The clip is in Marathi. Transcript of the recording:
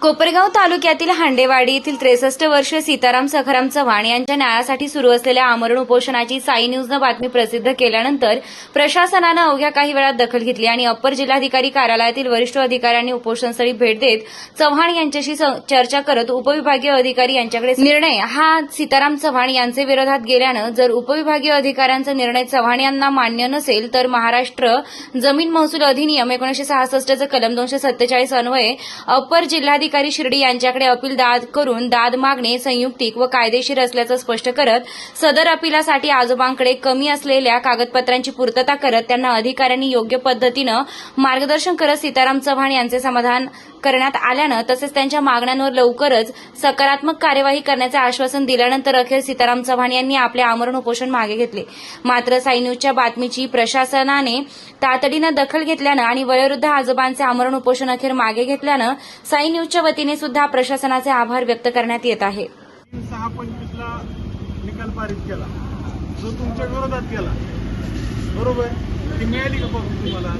कोपरगाव तालुक्यातील हांडेवाडी येथील 63 वर्षीय सीताराम सखाराम चव्हाण यांच्या न्यायासाठी सुरू असलेल्या आमरण उपोषणाची साई न्यूजनं बातमी प्रसिद्ध केल्यानंतर प्रशासनानं अवघ्या काही वेळात दखल घेतली आणि अप्पर जिल्हाधिकारी कार्यालयातील वरिष्ठ अधिकाऱ्यांनी उपोषणस्थळी भेट देत चव्हाण यांच्याशी चर्चा करत उपविभागीय अधिकारी यांच्याकडे निर्णय हा सीताराम चव्हाण यांचे विरोधात गेल्यानं जर उपविभागीय अधिकाऱ्यांचा निर्णय चव्हाण यांना मान्य नसेल तर महाराष्ट्र जमीन महसूल अधिनियम 1966 चं कलम 247 अन्वये अप्पर जिल्हाधिकारी शिर्डी यांच्याकडे अपील करून दाद मागणे संयुक्तिक व कायदेशीर असल्याचं स्पष्ट करत सदर अपिलासाठी आजोबांकडे कमी असलेल्या कागदपत्रांची पूर्तता करत त्यांना अधिकाऱ्यांनी योग्य पद्धतीनं मार्गदर्शन करत सीताराम चव्हाण यांचे समाधान करण्यात आल्यानं तसेच त्यांच्या मागण्यांवर लवकरच सकारात्मक कार्यवाही करण्याचे आश्वासन दिल्यानंतर अखेर सीताराम चव्हाण यांनी आपले आमरण उपोषण मागे घेतले। मात्र साई न्यूजच्या बातमीची प्रशासनाने तातडीनं दखल घेतल्यानं आणि वयोवृद्ध आजोबांचे आमरण उपोषण अखेर मागे घेतल्यानं साई न्यूजच्या वतीने सुद्धा प्रशासनाचे आभार व्यक्त करण्यात येत आहे। 6/25 ला निकाल पारित केला जो तुमच्या विरोधात केला, बरोबर? ती मिळाली का तुम्हाला?